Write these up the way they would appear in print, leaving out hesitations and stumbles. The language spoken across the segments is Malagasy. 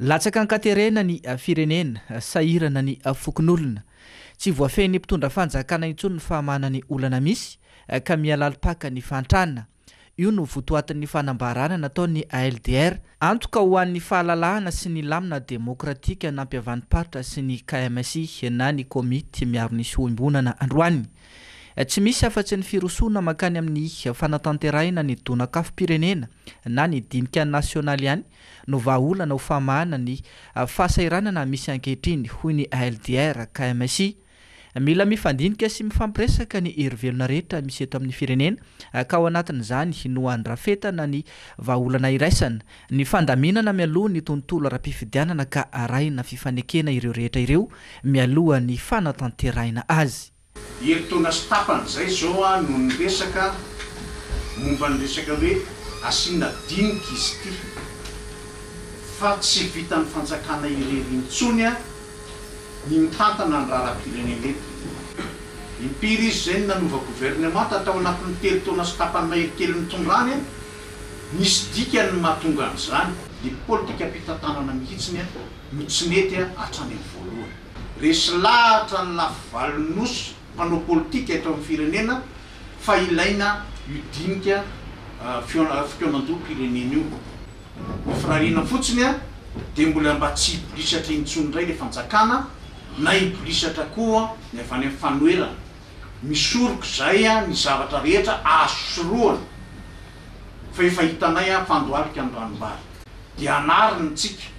Latsaka ankaterena ny firenena sahirana ny fokon'olona tsy voafehin'ny mpitondra fanjakana intsony ny fahamana ny olana misy ka mialalipaka ny fantrana. Io no votoatin'ny fanambarana nataon'ny ALDR antoka ho an'ny fahalalahana sy ny lamina demokratika nampiavanimparitra sy ny KMC na ny komity miaro ny soimbonana androany. Tsy misy afa-tsy ny firosona makany amin'ny fanatanterahina ny donakafom-pirenena na ny dinika nasionaly ihany no vahaolana ho famahana ny fahasairanana misy ankehitriny hoy ny ALDR KMC. Mila mifandinika sy mifampiresaka ny hery-velona rehetra misy eto amin'ny firenena ka ao anatin'izany no andrafetana ny vahaolana iraisana, ny fandaminana mialoha ny tontolo ara-pifidianana ka arahina fifanekena ireo rehetra ireo mialoha ny fanatanterahina azy. Eritona sy tapany zay zao no niresaka momba ny resaka hoe asiana dinika izy ty fa tsy vitan'ny fanjakana irery intsony ny mitantana ny raharam-pirenena eto. Impiry izy zay nanova gouvernement tao anatin'ny telotona sy tapany mahery mitondrany nisy dikany mahatonga an'izany ny politika ampitantanana mihitsiny no tsy mety hatrany amin'ny voalohany. Resy lahatra ny lafivalon'osy mpanao politika eto amin'ny firenena fa ilaina io dinika fitonan-doha-pirenena io. Ny firariana fotsiny dia mbola mba tsy hipolisatra intsony indray le fanjakana na hipolisatra koa ny avy any amin'ny fanoerana. Misoroka zay ny zavatra rehetra asoroana fa efa hitanay fandoalika ny ranombary dia anariny tsika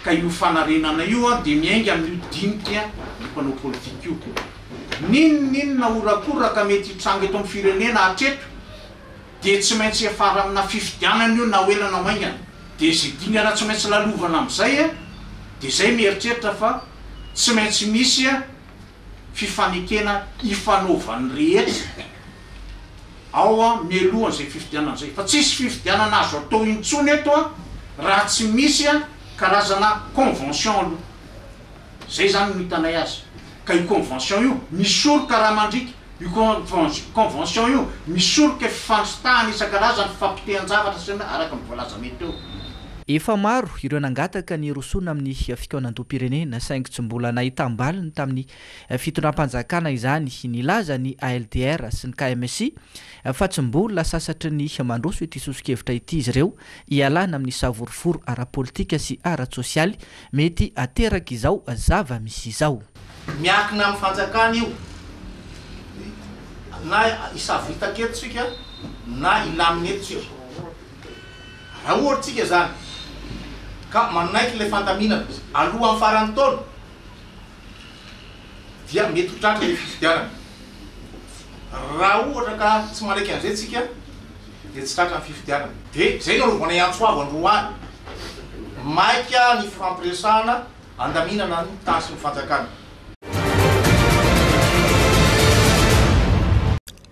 ka io fanarenana io dia miainga amin'io dinika ny mpanao politika io. Ninona orakoraka mety hitranga eto amin'ny firenena hatreto dia tsy maintsy afara amina fifidianana io na oelana maingana dia zay dingana tsy maintsy lalovana amin'izay dia zay mieritreritra fa tsy maintsy misy fifanekena ifanaovan'ny rehetra ao mialohan' zay fifidianana zay fa tsisy fifidianana azo atao intsony eto raha tsy misy karazana convention aloha. Zay zany no hitanay azy ka io convention io misoroka raha mandrika io convention io misoroka fifantsitahana isan-karazany fampitehan-javatra sy araka ny voalaza mety eo. Efa maro ireo nangataka ny rosona amin'ny fitonan-doha-pirenena saingy tsy mbola nahitam-baliny tamin'ny fitondram-panjakana izany nilaza ny ALDR sy ny KMC fa tsy mbola sasatry ny mandroso ity sosokevitra ity izy ireo ialana amin'ny savoroforo ara-politika sy ara-tsosialy mety ateraka izao zava-misy izao. Miakina amin'ny fanjakana io na isavitaka eto tsika na ilamina eto tsika. Raha ohatra tsika zany ka manaiky le fandaminana alohan'ny farany taona dia mety ho tratra le fifidianana. Raha ohatra ka tsy manaiky an'izay tsika dia tsy tratra ny fifidianana. Dia zay no alovana iantsoavo androany maika ny fampiresahana andaminana ny tany sy ny fanjakana.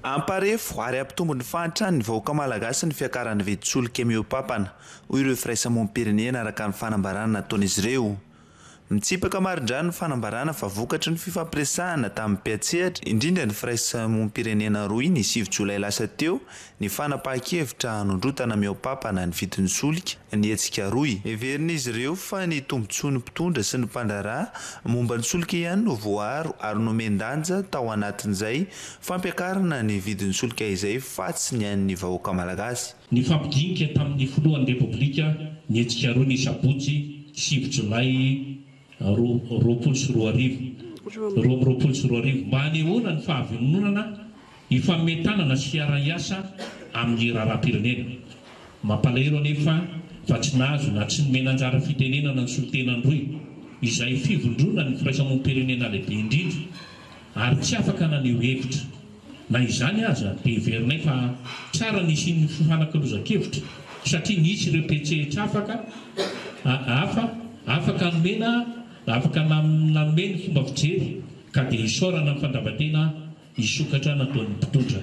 Amparefo ary ampitombony fantra ny vahoaka malagasy ny fiakaran'ny veditsolika miopapana hoy ireo firaisamonim-pirenena araka ny fanambarana nataon'izy ireo. Mitsipaka marindrano ny fanambarana fa vokatry ny fifampiresahana tamin'ny piatsehatra indrindra ny firaisamonim-pirenena roy ny 7 Jolay lasa teo ny fanapahan-kevitra hanondrotana miopapana ny vidin'ny solika ny hetsika roy. Heverin'izy ireo fa ny tombontsoa ny mpitondra sy ny mpandraraha momba ny solika ihany no voaro ary nomendanja tao anatin'izay fampiakarana ny vidin'ny solika izay fa tsy ny an'ny vahoaka malagasy. Ny fampidinika tamin'ny foloan'ny repoblika ny hetsika roy ny sabotsy 7 Jolay roapolo sy roa arivo mba hanehoana ny fahavelononana ifametanana sy fiara-iasa amin'ny raharam-pirenena. Mampalahelo anefa fa tsy nahazo na tsy nomena anjara fitenenana ny solitenany roy izay fivondrona ny firaisamonim-pirenena lehibe indrindra ary tsy afaka naneho hevitra na izany aza dia heverinay fa tsara nisy ny fifanakaloza-kevitra satria nisy ireo petsehitra afaka nomena afaka nameny fomba fijery ka dia isorana ny fandavatena isokatra nataon'ny mpitondra.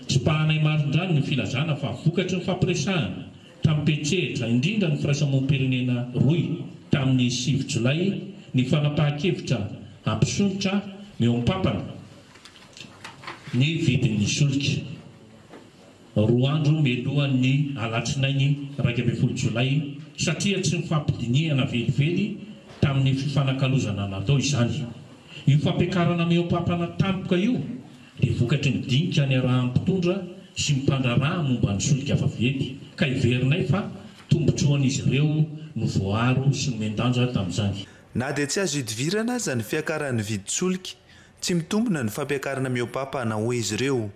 Tsy pahanay marindrano ny filazana fa vokatry ny fampiresahana tamin'ny petsehitra indrindra ny firaisamonim-pirenena roy tamin'ny 7 Jolay ny fanapahan-kevitra ampisonitra miompapana ny vidin'ny solika. roa andro melohan'ny alatrinainy 1 Jolay satria tsy mifampidiniana velively tamin'ny fifanakalozana natao izany. Io fampiakarana meopampana tampoka io dia vokatry ny dinika ny arahampitondra sy mipandraraha momba ny solika vavety ka iverinay fa tombotroan'izy ireo no voaro sy nomendanja tamin'izany. Na dia tsy azo hidivirana aza ny fiakaran'ny viditsolika tsy mitombona ny fampiakarana meopapana ho izy ireo.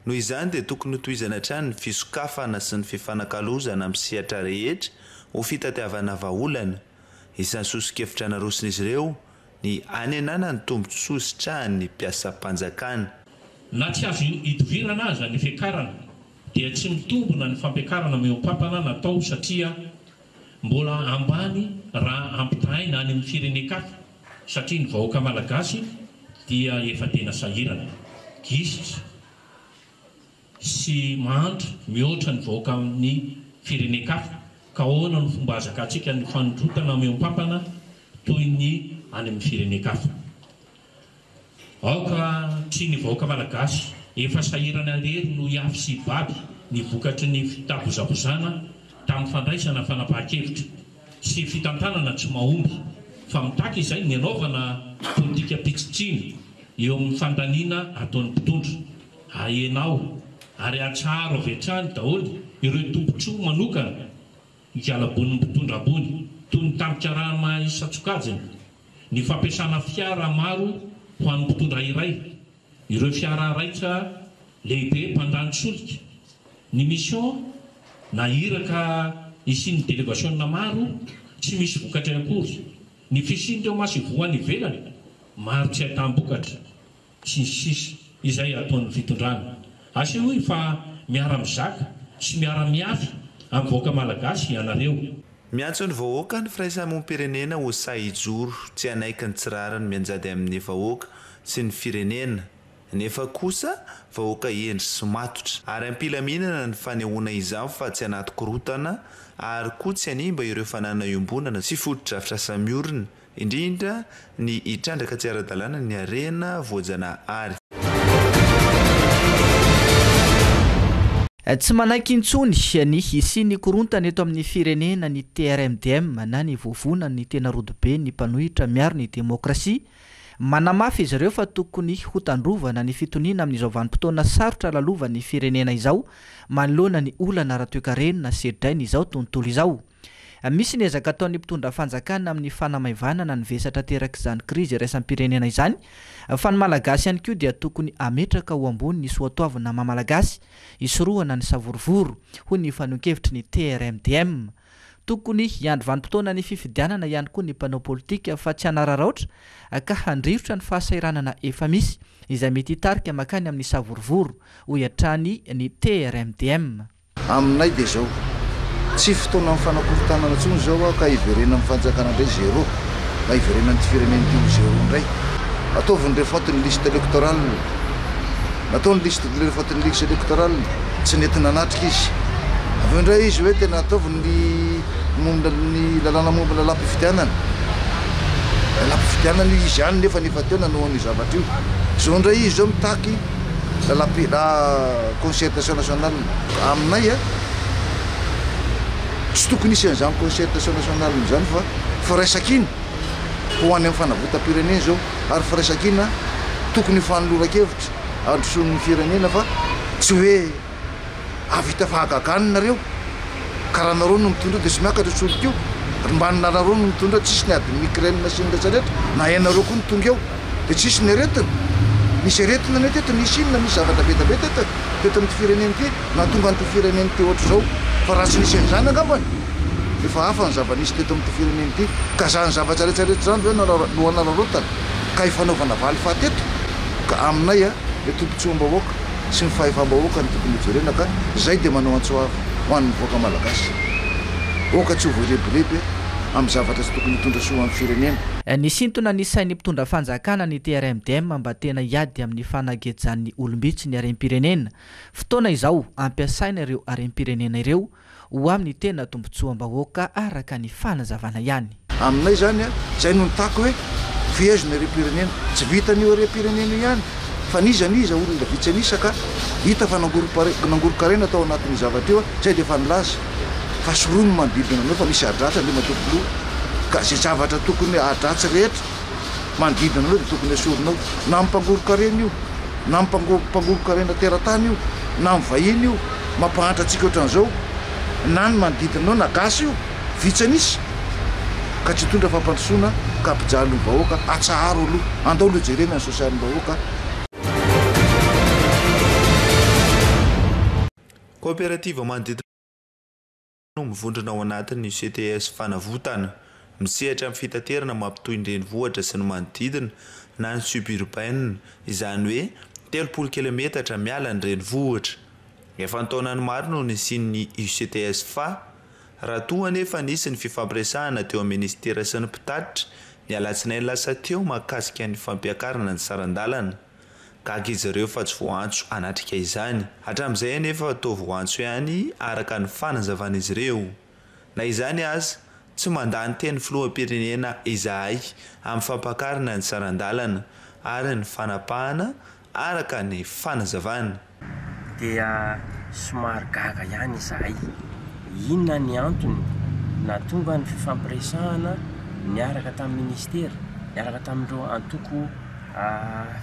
Noho izany dia tokony hotohizana hatrany ny fisokafana sy ny fifanakalozana amin'ny sehatra rehetra ho fitatiavana vahaolana. Isan'ny sosokevitra narosin'izy ireo ny anenana ny tombotsoa sy trahany mpiasa mpanjakana. Na tsy azo hidivirana aza ny fiakarana dia tsy mitombona ny fampiakarana meopampana natao satria mbola ambany raha ampitahaina any amin'ny firenen-kafa satria ny vahoaka malagasy dia efa tena sahirana, gisitra sy mahantra mihoatra ny vahoaka amin'ny firenen-kafa ka ahoana no fomba azakatsika ny fanondrotana meopampana toy ny any amin'ny firenen-kafa. Aoka tsy ny vahoaka malagasy efa sahirana rery no hiafy sy baby ny vokatry ny fitabozabozana tamin'ny fandraisana fanapahan-kevitra sy fitantanana tsy mahomby fa mitaka izay ny anaovana politika pitsitrina eo amin'ny fandaniana ataon'ny mpitondra ahenao ary atsaro avy hatrany daholo ireo tombotsoa manokana hialabon'ny mpitondra ambony toy ny tampikarama isatsokajiny, ny fampiasana fiara maro ho an'ny mpitondra iray, ireo fiara raitra lehibe mpandany solika, ny mission na iraka isin'ny delegationna maro tsy misy vokatra akory, ny fisindreo masy voany ivelany maro tsy atambokatra sy ny sisa izay ataon'ny fitondrana. Asa hoe fa miara-mizaka sy miara-miafy amin'ny vahoaka malagasy ianareo. Miantso ny vahoaka ny firaisamonim-pirenena ho sahijoro tsy hanaiky ny tsirarany mianjady amin'ny vahoaka sy ny firenena. Nefa kosa vahoaka endry sy matotra ary ampilaminana ny fanehoana izao fa tsy anaty korotana ary koa tsy hanimba ireo fanana iombonana sy fotodrafitra samiorina indrindra ny hitrandraka tsy ara-dalàna ny arena voajanahary. Tsy manaiky intsony ny hisy ny korontana eto amin'ny firenena ny TRMDM na ny vovona ny tena rodobe ny mpanohitra miaro ny demokrasia. Manamafy izy ireo fa tokony hotandrovana ny fitoniana amin'izao vanim-potoana sarotra lalovan'ny firenena izao manoloana ny olana raha-toekarenina sedrainy izao tontolo izao. Misy ny ezaka ataon'ny mpitondra fanjakana amin'ny fanamaivanana ny vesatra teraka izany krizy iraisam-pirenena izany fa ny malagasy ihany koa dia tokony ametraka ho ambony ny soatoavana maha-malagasy isorohana ny savorovoro ho ny fanon-kevitry ny TRMDM. Tokony hiandry vanim-potoana ny fifidianana ihany koa ny mpanao politika fa tsy hanararaotra ka handrivotra ny fahasairanana efa misy izay mety hitarika makany amin'ny savorovoro ho hiatrany ny TRMDM. Aminay dia zao tsy fotoana amin'ny fanakorontanana intsony zao ka hiverena amin'ny fanjakana indray zéro na hiverena ny firenena ity zéro indray. Ataovy rehefa ny liste électorale, natao ny liste rehefa ny liste électorale tsy nentina natrika izy. Avy indray izy hoe tena ataovy ny lalàna momba lalam-pifidianana. Lalam-pifidianana izy ihany nefa nefa teo nanohany zavatra io. Zao indray izy zao mitaky concertation nationale aminay tsy tokony isy an'izany concertation nationale izany fa firaisakina ho any amin'ny fanavotam-pirenena zao ary firaisakina tokony fanolora-kevitra androson'ny firenena fa tsy hoe avita fahagaganina nareo karaha nareo no mitondra dia sy miakatra solika io mbanina nareo no mitondra tsisy ny adiny Ukraine sy ny rehetrarehetra na hainareo koa nitonga eo dia tsisy ny aretina misy aretina ny teto misy inona misy zavatra betabe teto amin'ity firenena ity natonga an'ity firenena ity ohatra zao fa raha tsy nisy an'izany angambany efa hafa ny zava-nisy teto amin'ity firenena ity ka zany zavatra rehetrarehetra zany hoe no anararotana ka hifanaovana valy fahateto ka aminay le tombotsoam-bahoaka sy ny fahefam-bahoaka ny tokony hijerena ka zay dia manao antsoava ho an'ny vahoaka malagasy oka tsy ho voarebireby amin'ny zavatra tsy tokony hitondra soa amin'ny firenena. Ny sintona ny sain'ny mpitondra fanjakana ny TRMDM mba tena hiady amin'ny fanagejan'ny olombitsy ny harem-pirenena. Fotoana izao ampiasaina ireo harem-pirenena ireo ho amin'ny tena tombotsoam-bahoaka araka ny fanazavana ihany. Aminay zany zay no nitako hoe fihezona harem-pirenena tsy vitan'io harem-pirenena ihany fa niza olona vitsanisa ka hita fa nangorokarena tao anatin'ny zavatra eo zay de fa nilaza fa sorono manodidina anao fa misy adratra le matomboloha ka zay zavatra tokony adratsy rehetra manodidina anao de tokony asorinao na mimpangorokarena io na mimpangorokarena teratany io na mivahiny io mampahantra atsika ohatran'izao na ny manodidina anao na gasy io vitsanisa ka tsy tondra fampandrosoana ka ampijaly vahoaka atsaharo aloha andao lo jerena ny sosialy vahoaka. Coopérative manodidina no mivondrona ao anatin'ny CTS fanavotana misehatra amin'ny fitaterana mampitohy ny renivohitra sy ny manodidina na ny suburbaine izany hoe 3 kilometatra miala ny renivohitra. Efa ntaonany maro no nisian'ny UCTS fa raha toa nefa nisy ny fifampiresahana teo amin'ny ministera sy ny mpitatitra ny alatsinainy lasa teo mahakasika ny fampiakarana ny sarandalana gaga izy ireo fa tsy voantso anatrika izany hatramin'izay nefa atao voantso ihany araka ny fanazavana izy ireo na izany aza tsy mandany teny filoham-pirenena izahay amin'ny fampakarana ny sarandalana ary ny fanapahana araka ny fanazavana dia somary gaga ihany izahay. Inona ny antony na tonga ny fifampiresahana niaraka tamin'ny ministera niaraka tamin'ireo antoko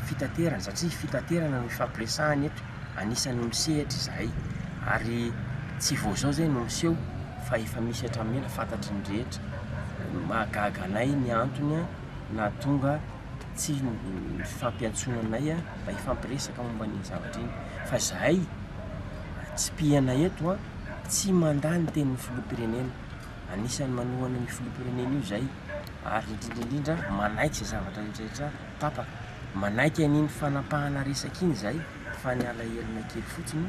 fitaterana satria fitaterana no fifampiresahana eto anisan'ny misehatra izahay ary tsy vao zao zay no miseho fa efa misy hatramin'ela fantatry ny rehetra mahagaga anay ny antony na tonga tsy fifampiantsonanay mba hifampiresaka momba ny zavatra iny fa izahay tsy pihana eto tsy mandany tenin'ny filoham-pirenena anisan'ny manohana ny filoham-pirenena io zay ary indrindra manaiky izay zavatra rehetrarehetra tapaka manaiky an'iny fanapahana resaka iny zay fa ny alahelo kely fotsiny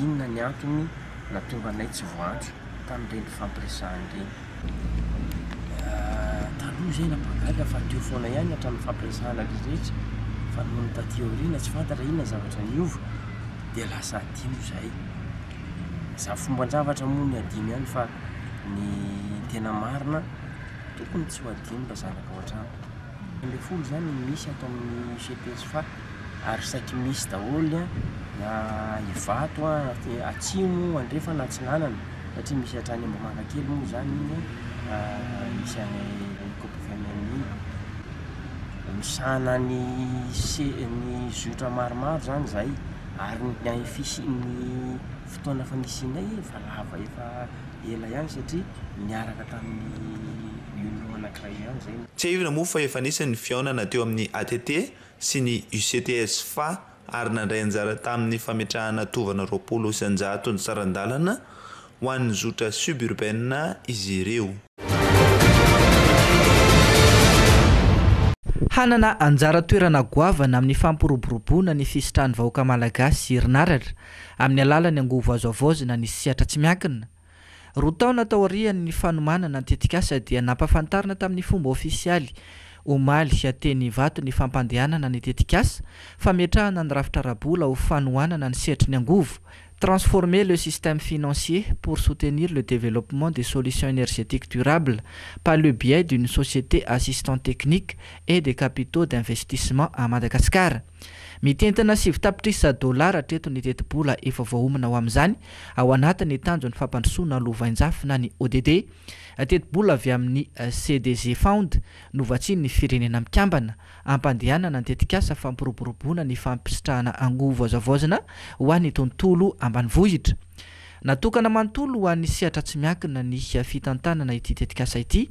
inona ny antony na tonga anay tsy voantso tamin'ireny fampiresahana ireny taloha zay nampagaga fa teo foana ihany hatramin'ny fampiresahana rehetrarehetra fa noho ny taty aoriana tsy fantatra inona zavatra niova dia lasa adino zay za fomban-javatra moa ny adino ihany fa ny tena marina tokony tsy ho adino mba zanaka ao an-trano. 20 zany misy atao amin'ny CTS fa ary saiky misy daholo na ivato atsimo andrefa na atsinanana satria misy hatrany Ambohimanga kely moa zany iny misy any kopifemeniny misana ny zotra maromaro zany zay ary ny ny fotoana fanisianay efa lava efa ela ihany satria niaraka tamin'ny union anankiray ihany zay. Tsy aivina moa fa efa nisy ny fiaonana teo amin'ny ATT sy ny UCTS fa ary nandray anjara tamin'ny fametrahana tovana 20 ny sarandalana ho an'ny zotra suburbaine izy ireo. Hanana anjara toerana goavana amin'ny fampiroboroboana ny fisitrahany vahoaka malagasy herinaratra amin'ny alalany angovo azo avozina ny sehatra tsy miankina. Roa taona tao aorian'ny fanomanana ny tetikasa dia nampafantarina tamin'ny fomba ofisialy omaly ateny vato ny fampandehanana ny tetikasa fametrahana ny rafitra rabola ho fanohanana ny sehatry ny angovo. Transformer le système financier pour soutenir le développement des solutions énergétiques durables par le biais d'une société assistante technique et des capitaux d'investissement à Madagascar. Mitentana $7 hatreto ny teti-bola efa voahomana ho amin'izany ao anatin'ny tanjon'ny fampandrosoana lovain-jafy na ny ODD. Teti-bola avy amin'ny CDG Fund novatsiny ny firenena mikambana ampandehanana ny tetikasa fampiroboroboana ny fampisitrahana angovo azavozina ho an'ny tontolo ambanivohitra. Natokana manontolo ho an'ny sehatra tsy miankina ny fitantanana ity tetikasa ity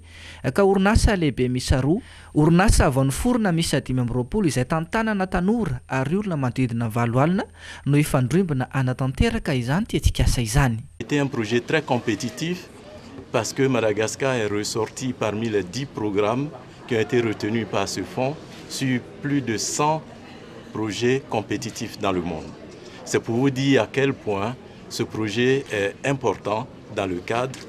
ka orinasa lehibe misy roa, orinasa vao niforona misy 520 izay tantanana tanora ary olona manodidina 7 alina no ifandrimbona anatanteraka izany tetikasa izany. C'était un projet très compétitif parce que Madagascar est ressorti parmi les 10 programmes qui ont été retenus par ce fonds sur plus de 100 projets compétitifs dans le monde. C'est pour vous dire à quel point ce projet est important dans le cadre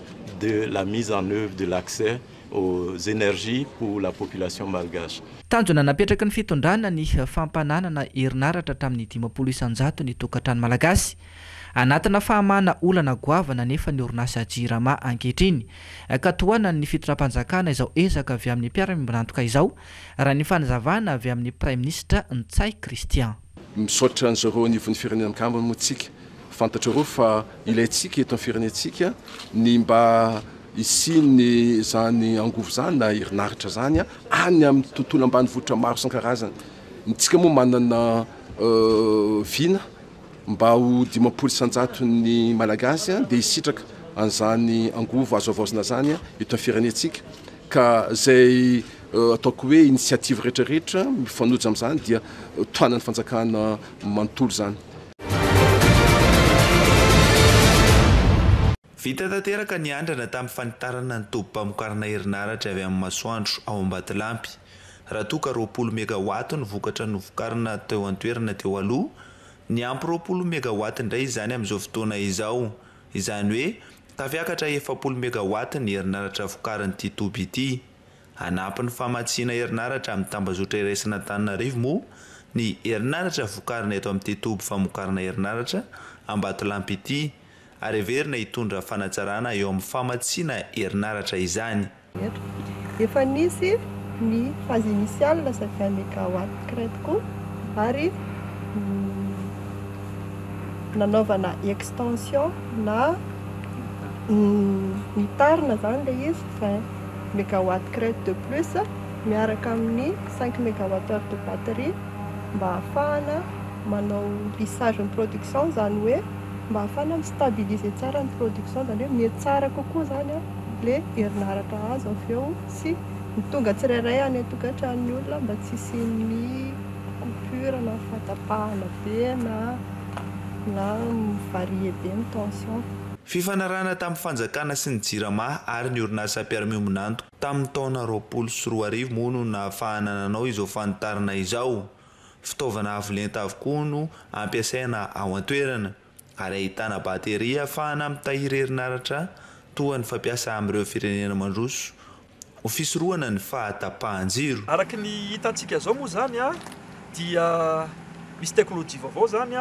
de la mise en œuvre de l'accès aux énergies pour la population malgache. Tanjona napetraka ny fitondrana ny fampananana herinaratra tamin'ny 500 ny tokantrano malagasy. Anatina fahamana olana goavana nefa ny orinasa jirama ankehitriny ka tohanany ny fitondram-panjakana izao ezaka avy amin'ny mpiara-miombonantoka izao raha ny fanazavana avy amin'ny Prime Ministre Ntsay Christian. misaotra an'zareo nivon'ny firenena mikambany moa tsika fantatra reo fa ilayntsika eto amin'ny firenentsika ny mba isiny zany angovo zany na herinaratra zany any amin'ny tontolo ambanivohitra maro isan-karazany. Nitsika moa manana vina mba ho 500 ny malagasy dia hisitraka an'izany angovo azo avaozina zany eto amin'ny firenentsika ka zay ataoko hoe initiative rehetrarehetra mifanoja amin'izany dia toanan'ny fanjakana manontolo zany. Vita tanteraka ny andrana tamin'ny fanitarana ny tobo-pamokarana herinaratra avy amin'ny masoandro ao Ambatolampy. Raha toa ka 20 megawatt ny vokatra novokarina teo an-toerana teo aloha, ny ampy 20 megawatt indray izany amin'izao fotoana izao. Izany hoe tafiakatra 70 megawatt ny herinaratra vokarin'ity tobo ity. Hanampy ny famatsiana herinaratra amin'ny tambazotra iraisana Antananarivo moa ny herinaratra vokarina eto amin'ity tobo famokarana herinaratra Ambatolampy ity. Ary verina hitondra fanatsarana eo amin'ny famatsiana herinaratra izany. Efa nisy ny phase initiale sa 20 megawatt crête ary nanaovana extension na nitarina zany le izy 20 megawatt crête de plus miaraka amin'ny 5 mégawattheure de batterie mba ahafahana manao lissage ny production zany hoe mba ahafahana mistabiliser tsara ny production zany hoe mety tsara kokoa zany le herinaratra azo avy eo sy tonga tsirairay any atokantrany olona mba tsy hisy coupure na fatapahana be na varie be ny tension. Fifanarana tamin'ny fanjakana sy ny jirama ary ny orinasa permis monanto tamin'ny taona 2024 moa no nahafahana nanao izao fanitarana izao. Fitaovana avolenta avokoa no ampiasaina ao an-toerana ary ahitana bateria ahafahana mitahiry herinaratra toa ny fampiasa amin'ireo firenena mandroso ho fisorohana ny fahatapahan-jiro. Araky ny hitantsika zao moa zany dia misy teknôlôjia vaovao zany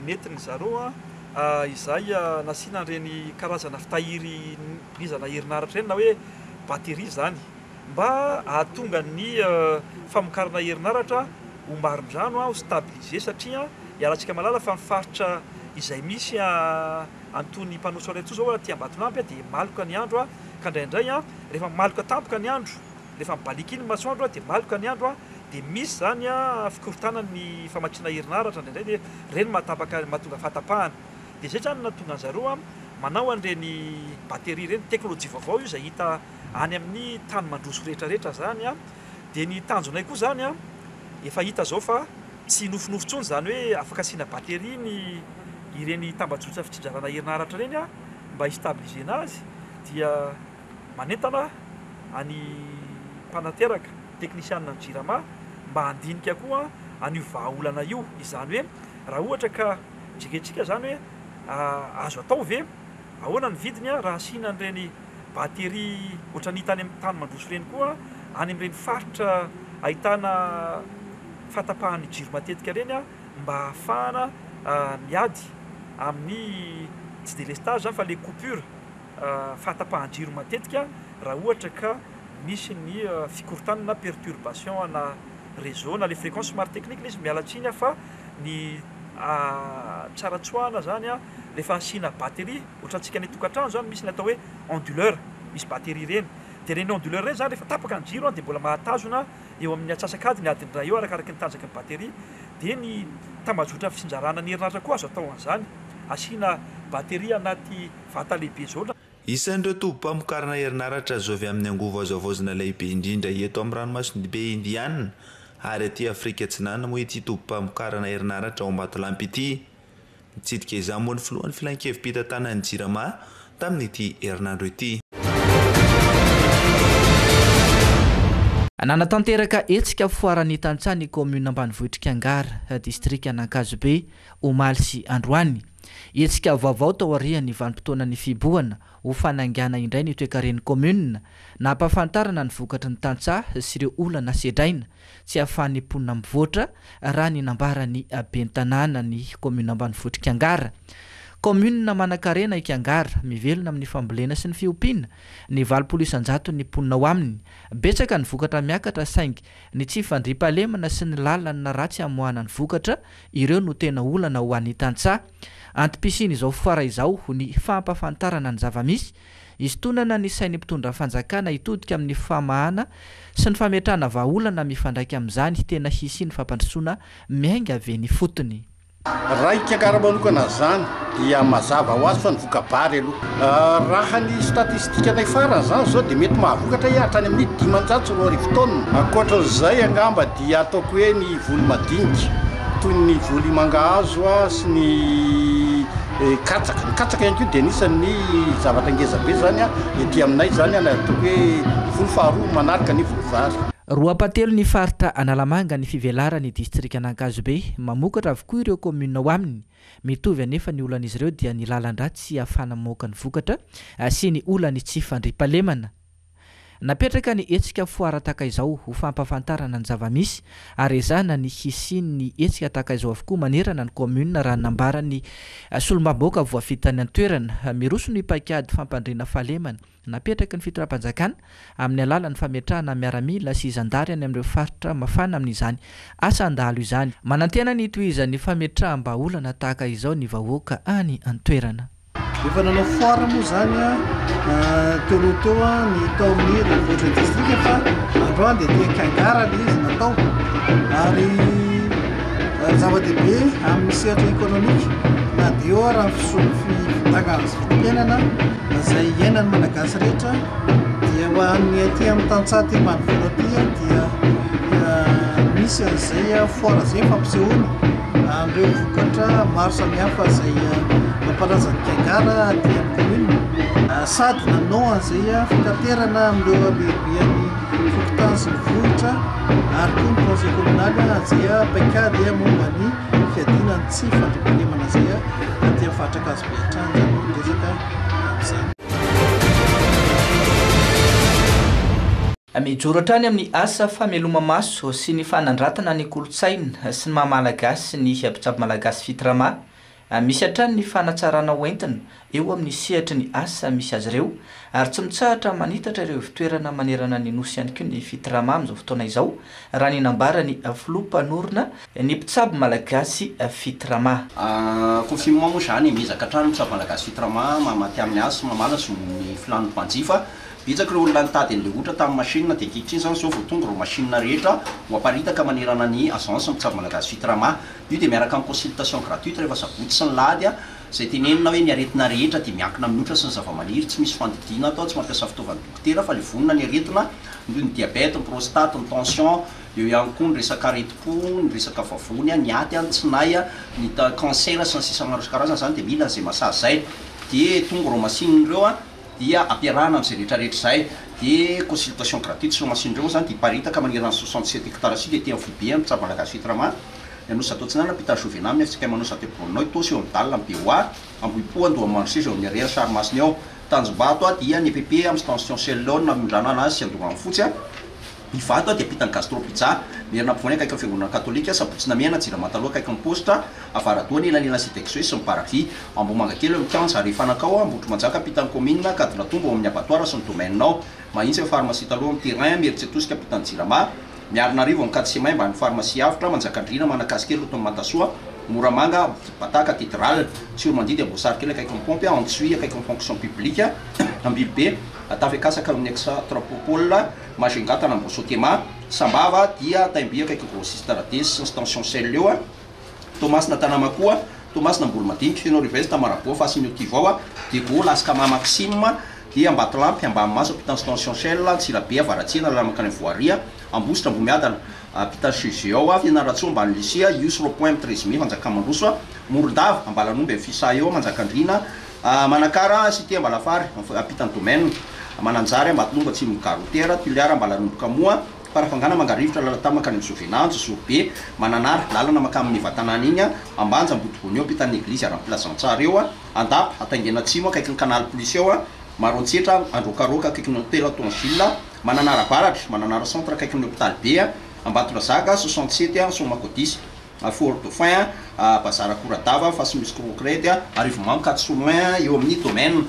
netiny zareo izay nasiana ireny karazana fitahiry rizana herinaratra reny na hoe bateria zany mba ahatonga ny famokarana herinaratra ho marindrano ho stabiliser satria iaratsika malala fa mifaritra izay misy antony mpanosy reto zao aty Ambatolampy dia maloka ny andro ka indraindray rehefa maloka tampoka ny andro rehefa mibaliky iny masoandro dia maloka ny andro dia misy zany fikorotana ny famatsiana herinaratra indraindray dia reny mahatapaka mahatonga fatapahana. Dia zay zany natonga an'zareo manao an'ireny bateria reny teknôlôjia vaovao io izay hita any amin'ny tany mandroso rehetrarehetra zany dia ny tanjonay koa zany efa hita zao fa tsy nofinofo tsony zany hoe afaka asiana bateria ny ireny tambazotra fitsinjarana herinaratra reny mba histabilisena azy dia manentana any mpanateraka teknisianina ny jirama mba handinika koa an'io vahaolana io. Izany hoe raha ohatra ka jiketsika zany hoe azo atao ve ahoana ny vidiny raha asiana an'ireny bateria ohatra ny hitany amin'ny tany mandroso reny koa any amin'ireny faritra ahitana fatapahany jiro matetika reny mba ahafahana miady amin'ny tsy délestage zany fa le coupure fatapahan-jiro matetika raha ohatra ka misy ny fikorotana na perturbation na réseau na le fréquence somary technique le izy mialatsiny fa ny tsaratsoana zany rehefa asiana bateria ohatra antsika ny tokantrano zany misy ny atao hoe onduleur misy bateria reny dia reny onduleur reny zany rehefa tapaka ny jiro dia mbola mahatazona eo amin'ny atsasakady ny adiny ray eo arakaraka ny tanjaky ny bateria dia ny tambazotra fisinjarana ny herinaratra koa azo atao an'izany asiana bateria anaty vata lehibe zao. Isan'ireo tobo-pamokarana herinaratra azo avy amin'ny angovo azo avaozina lehibe indrindra eto amin'ny ranomason'be Indiana ary aty Afrika Atsinana moa ity tobo-pamokarana herinaratra ao Ambatolampy ity. Mitsidika izany moa ny filohan'ny filan-kevim-pitantanana ny jirama tamin'ity herinandro ity. Nanatanteraka etsika foarany Tantsany commune ambanivohitra Kiangara district Anankazobe Omaly sy Androany. Etsika vaovao tao aorian'ny vanim-potoana ny fibohana ho fanangana indray ny toe-karen'ny commune nampahafantarana ny vokatry ny tantsaha sy ireo olana sedraina tsy ahafahan'ny mponina mivoatra raha ny nambarany ben'ny tanàna ny commune ambanivohitra Kiangara. Commune Manakarena Ikiangara mivelona amin'ny fambolena sy ny fiompiana ny 800 ny mponina ao aminy betsaka ny vokatra miakatra saingy ny tsy fandriam-pahalemana sy ny lalana ratsy amoahana ny vokatra ireo no tena olana ho an'ny tantsaha antom-pisiny izao foara izao ny fampafantarana ny zava-misy istonana ny sainy mpitondra fanjakana hitodika amin'ny famahana sy ny fametrahana vahaolana mifandraiky amin'izany tena hisy ny fampandrosoana miainga aveny fotony raha ikakara manokana zany dia mazava ho azy fa ny vokabary aloha raha ny statistika nay farany zany zao dia mety mahavokatra hiatrany amin'ny 500 taonina ankoatran'izay angamba dia ataoko hoe ny voly madinika toy ny voly mangahazo sy ny katsaka ihany koa dia anisan'ny zavatra ngezabe zany ety aminay zany ataoko hoe voly faharoa manaraka ny voly vary roapatelo ny faritra Analamanga ny fivelarany distrika Anankazobe mamokatra avokoa ireo commune ao aminy mitovy anefa ny olan'izy ireo dia ny lalan-dratsy sy ahafana mamoaka ny vokatra sy ny olany tsy fandriam-pahalemana napetraka ny etsika foara taka izao ho fampafantarana ny zava-misy ary ezana ny hisiny etsika taka izao avokoa manerana ny commune raha nambarany solombaboaka voafitany an-toerana miroso ny paikady fampandrina fahalemana napetraka ny fitondram-panjakana amin'ny alalan'ny fametrahana miaramila sy izandary any amin'ireo faritra mafana amin'izany asa andalo izany manantena ny tohizan'ny fametraham-baolana tahaka izao ny vahoaka any an-toerana efa nanao foara moa zany teo ny tao amin'ny rehevohatra distrika fa androany dia tia kangarana izy natao ary zava-dehibe amin'ny sehatra ekonomika na dia eo raha fitangana sy fiompiainana izay iainany malagasy rehetra dia ho an'ny aty amin'ny tantsaha ty manivolo aty dia misy an'izay foara zay fampisehoana amin'ireo vokatra maro samihafa izay mampalaza ny kangara aty amin'ny commune sady nanao an'izay fitaterana amin'ireo lehibeany fokotany sy ny vohitra ary koa ny conseil communal izay paikady momba ny fiadinany tsy fandriam-pahalemana izay aty amin'ny faritra Ankazobe hatrany zany resaka amin'izany mijoro hatrany amin'ny asa fameloma maso sy ny fanandratana ny kolotsaina sy ny mahamalagasy ny mpitsabo malagasy fitrama misy hatrany ny fanatsarana hoentina eo amin'ny sehatra ny asa misy azy ireo ary tsy mitsahatra manitatra ireo fitoerana manerana ny nosy ihany koa ny fitrama amin'izao fotoana izao raha ny nambarany filompanorona ny mpitsabo malagasy fitrama confinement moa zany mizaka hatrany mpitsabo malagasy fitrama mamaty amin'ny asa mamala sy ny filano mpanjifa bitsaka ireo olona nitady an'le ohatra tamin'ny machine dia ankehitriny zany zao vao tonga ireo machine rehetra ho aparitaka manerana ny agence mpitsabo malagasy fitrama io dia miaraka amin'ny consultation gratuite rehefa sabotsy sy ny lady zay tenenina hoe ny aretina rehetra dia miankina amin'ny ohatra sy ny zava-maniry tsy misy fandidina atao tsy mampiasa fitaovana dokotera fa le vonona ny aretina ny diabète ny prostate ny tension eo ihany koa ny resaka aretim-po ny resaka vavony ny aty ny tsinay ny cancer sy ny sisa maro karazana zany dia mila zay masazy zay dia tonga ireo machine ireo dia ampiarahana amin'izay rehetrarehetra zay dia consultation gratuite sy machine ireo zany dia paritaka manerana 67 hectares sy dia tia foibe amin'ny mpitsabo malagasy fitrama anosy atao tsinana pita jovena amin'ny afitsika manosy aty boronao itosy eo amin'ny dalina ambeoa amboipo andoha marché eo amin'ny ariera sarymasiny ao tanjombato dia ny EPP amin'ny station cellone amindrano anazy sy andoha amin'ny fotsy ivato dia pitany gastropizza merina mpivoany akaiky fiangonana katolika sabotsina miana jira mataloha akaiky ny posta avaradoany elanelana sitexoe sy miparavy ambomanga kely mikanja rehefa anakao ambotro manjaka pitany commune kadina tombo amin'ny abattoir sy ny domainenao mahitsy pharmacie taloha amin'ny terrain mieritsy atosika pitany jirama miarinarivo amin'ny 4 semaine mba ny pharmacie avitra manjakandrina manakasy kely otony matasoa moramanga bataka cathédrale sur mandidy ambosary kely akaiky ny pompe antsui akaiky ny fonction publique ambilobe atavy akasaka amin'ny extratropole magengatana ambosotema sambava dia taimby akaiky grossiste radesy sy ny station celle eo Thomas Natanamakoa Thomas Namboly Madinika fianao rivesy tamaraboa fasin'ny otivao dia go laskama Maxime dia Ambatolampy ambany maso pitany station celle Tsirabe avaratsiana lamaka ny voaria ambositra ambomiadana pitany chugeo fianaratsoa ambany lycée Yus Ropoint 13 manjaka mandroso Morondava ambalanomby amin'ny fisa eo manjakandrina manakara cité ambalafary pitany domaine mananjary ambatolonga tsy migarotera tuliara ambalanomboka moa parafangana mangarivitra lalatamaka ny misovenanjo zobe mananara lalana maka amin'ny vatanana igny ambanja ambotobony eo pitany église aramplasantsara eo andapa ataingena tsimo akaiky ny canal plus eo marontsetra androkaroka akaiky ny hôtel Tongile mananara baratra mananara centre akaiky ny hôpital be ambatondrazaka 67 Somakodis Fort Dauphin Bazara Koradava fa sy misy crocrety arrive mam 4 sous-main eo amin'ny domaine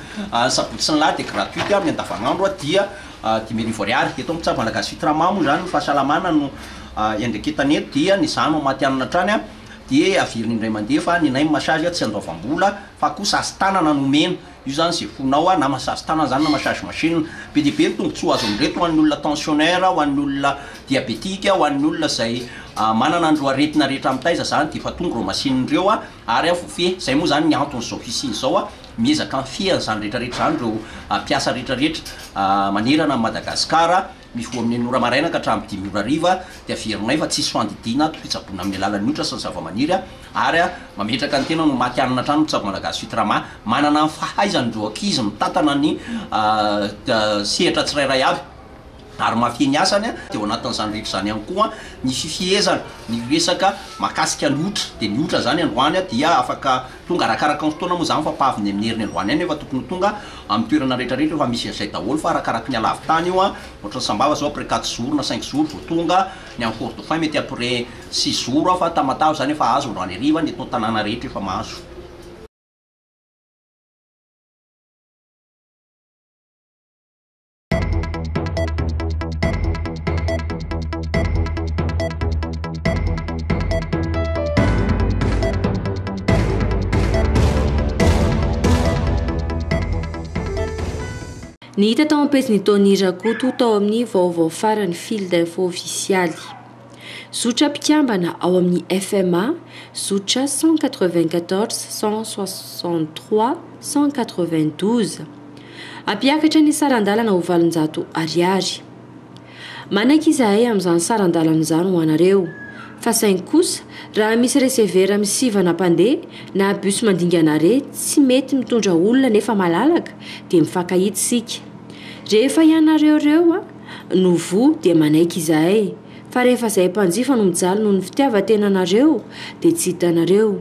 sabotsy sy ny lahy de gratuite amin'ny andavanandro dia 10,000 ariary eto amin'ny tsava malagasy fitramamo zany ny fahasalamana no endreketany eto dia ny zano matianana trany dia aviriny indray mandeha fa ny nay massage tsy andoavam-bola fa kosa asytanana nomena io zany zay fonao na massage tanana zany na massage machine be dia be ny tombotsoa azo amin'reto ho an'ny olona tensionnaire ho an'ny olona diabétique ho an'ny olona zay manana andro aretina rehetra amin'ny taiza zany dia fa tonga reo machine ireo ary afofe zay moa zany ny antony zao fisiany zao miezaka mifeany zany rehetrarehetra zany reo mpiasa rehetrarehetra manerana amin'ny Madagasikara mifoa amin'ny nora maraina ka hatramin'ny 10 ariva dia averinay fa tsisy fandidina tohitsabona amin'ny alalan'ny otra sy ny zava-maniry ary mametraka ny tena no maty anana trano mitsabo malagasy fitrama manana ny fahaizandreo ankizy mitantana ny sehatra tsirairay avy ary mafeny asany dia ao anatin'izany rehetra zany ihany koa ny fifiezana ny resaka makasika lotra dia ny otra zany androany dia afaka tonga arakaraka ny fotoana moa zany fa paviny amin'ny herin'ny androany any efa tokony tonga amin'ny toerana rehetrarehetra fa misy an'izay daholo fa arakaraka ny alavitany io ohatra ny sambava zao après 4 jours na 5 jours vao tonga ny amin'ny Fort Dauphin mety après 6 jours fa tamatao zany efa azo androany ariva ny eto tanàna rehetra efa mahazo. Ny hita tao am-pejiny Tony Rakoto tao amin'ny vaovao farany fil d'info officialy. Zotra mpikambana ao amin'ny FMA, zotra 194 163 192. Ampiakatra ny sarandalana ho valonjato ariary. Manaiky izahay amin'izany sarandalana izany ho anareo. Fa saingy kosa raha misy resevera misivana mpandeha na bus mandingana re tsy mety mitondra olona nefa malalaka dia mifankahita sika. Rehefa ianareo reo no vo dia manaiky izahay fa rehefa izay mpanjifa no mijaly noho ny fitiavan-tenanareo dia tsy hitanareo.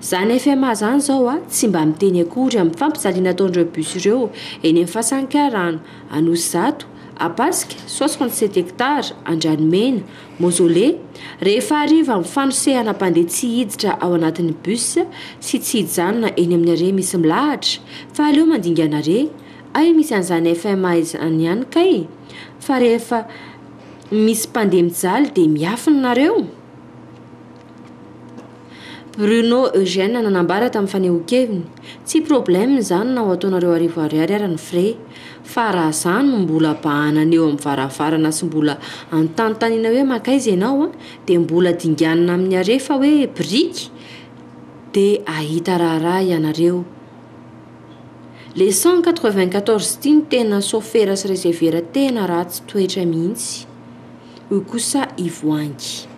Zany FMA zany zao tsy mba miteny akory amin'ny fampijaliana ataon'ireo bus ireo eny amin'ny fahasankirana Anosizato, Apaska 67 hectares Andranomena, Mozole rehefa ariva amin'ny fanosehana mpandeha tsy hiditra ao anatin'ny bus sy tsy hijanona eny amin'ny are misy milahatra fa aleo mandingana are ay misy an'izany FMA izany ihany kay fa rehefa misy mpandeha mijaly dia miafinareo. Bruno Eugène nanambara tamin'ny fanehoan-keviny tsy problème zany na ho ataonareo arivo ariary ary ny frais fa raha zany no mbola bahanana eo amin'ny varavarana sy mbola antanotaniana hoe makaiza ianao dia mbola dinganina amin'ny are fa hoe briky dia ahita raharaha ianareo. Le 194 tiny tena sofera sy resevera tena ratsy toetra mihitsy. Io kosa ivoangy.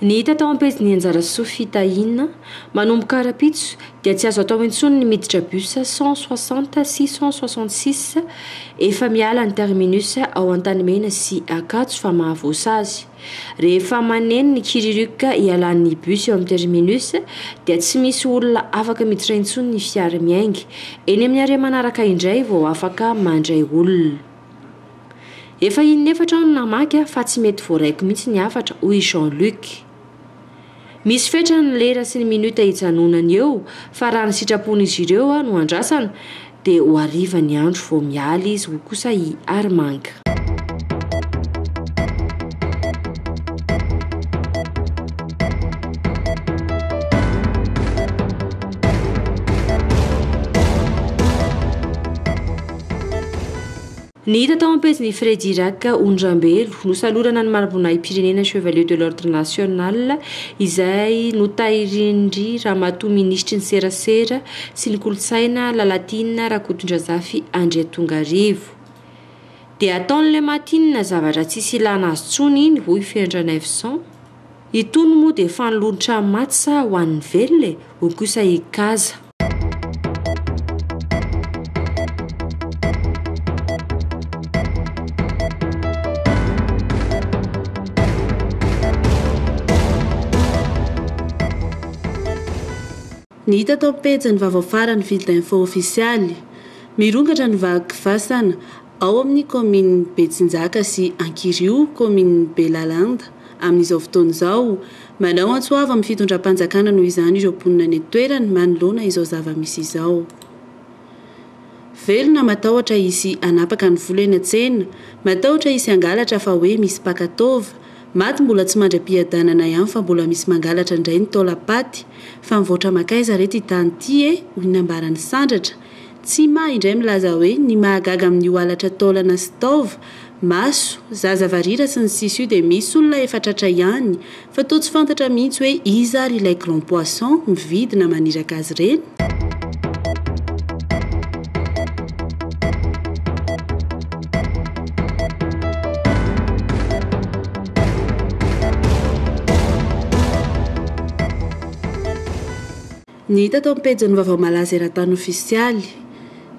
Ny hita tao am-pejiny Anjarasoa fitahina manomboka arapitso dia tsy azo atao intsony ny miditra bus 160 666 efa miala ny terminus ao Antanimena sy Akatso fa mahavoasa azy. Rehefa maneno ny kiririka ialan'ny bus eo amin'ny terminus dia tsy misy olona afaka miditra intsony ny fiara miaingy eny amin'ny are manaraka indray vao afaka mandray olona. Efa inefatra no namaky fa tsy mety voaraiko mihitsy ny afatra hoy Jean-Luc. Misy fetra ny lera sy ny minuta hijanonany eo fa raha ny sitrapon'izy ireo no andrasana dia ho ariva ny andro vao mialy izy ho kosa i Armanga. Ny hita tao am-pejiny Fredy Raka Ondrambelo nosalorana ny marbonahim-pirenena Chevalier de l'Ordre National izay notahirindry Ramatoa ministry ny serasera sy ny kolotsaina Lalatina Rakotondrazafy Andriatongarivo. Dia ataon'ilay matinina zavatra tsisy ilana azy tsony iny hoy Fiandrana F100. Itony moa dia fanolonitra maty sa ho an'ny velona ho kosa ikaza. Ny hita tao am-pejy ny vaovao farany fil d'info ofisialy. Mirongatra ny vaky fasana ao amin'ny commune Betsinjaka sy Ankirio, commune Belalanda. Amin'izao fotoana izao, manao antsoava amin'ny fitondram-panjakana noho izany ireo mponina ny toerany manoloana izao zava-misy izao. Velona matahotra izy anapaka ny vola eny an-tsena, matahotra izy angalatra fa hoe misy pakatova, maty mbola tsy mandram-piadanana ihany fa mbola misy mangalatra indray ny taolapaty, fa mivoatra makaiza reto itany ty hoy nambarany sandratra, tsy maha indray milaza hoe ny mahagaga amin'ny oalatra taolana sy taova, maso, zaza varira sy ny sisy io dia misy olona efa tratra ihany, fa toa tsy fantatra mihitsy hoe iza ary ilay grand poisson mividina maniraka azy ireny. Ny hita tao am-pejy ny vaovao malaza eran-tany ofisialy.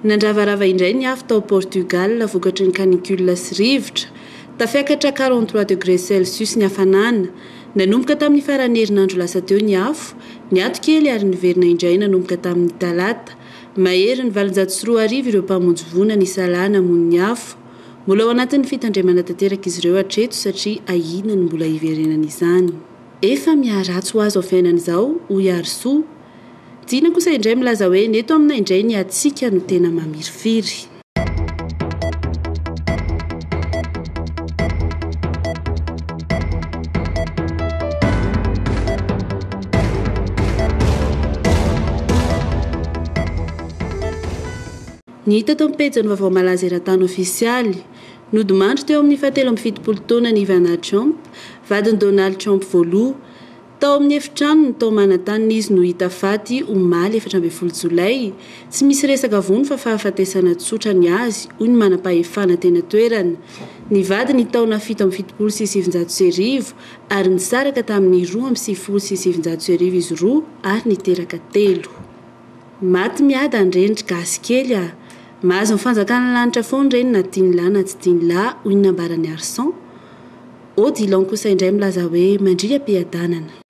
Nandravarava indray ny afo tao Portugal vokatry ny canicule sy rivotra. Tafiakatra 43 degré Celsius ny hafanana. Nanomboka tamin'ny farany herinandro lasa teo ny afo, ny ato kely ary niverina indray nanomboka tamin'ny talata. Mahery ny 704 ireo mpamonjy vonana isalana mon'ny afo. Mbola ao anatin'ny fitandremana tanteraka izy ireo hatreto satria ahina ny mbola hiverenana izany. Efa miaratsy ho azo ao fiainan'izao hoy Arsoa. Tiana kosa indray milaza hoe neto aminay indray ny atsika no tena mamirifiry. Ny hita tao am-pejy ny vaovao malaza eran-tany ofisialy. Nodimandry teo amin'ny 7 taona ny Ivana Trump, vadiny Donald Trump voaloha. Tao amin'ny efitrano ny tao manantanina izy no hita faty omaly 14 Jolay. Tsy misy resaka vony fa fahafatesana tsotra ny azy, hoy ny manam-pahefana tena toerana. Ny vadiny taona 7 sy 700 ary nisaraka tamin'ny 2 sy 700 izy roa ary niteraka 3. Maty miada ny rendry gasy kely a. Mahazo ny fanjakana lanitra foana reny na tiany lahy na tsy tiany lahy, hoy ny nambarany Arsan. Odilon kosa indray milaza hoe mandria am-piadanana.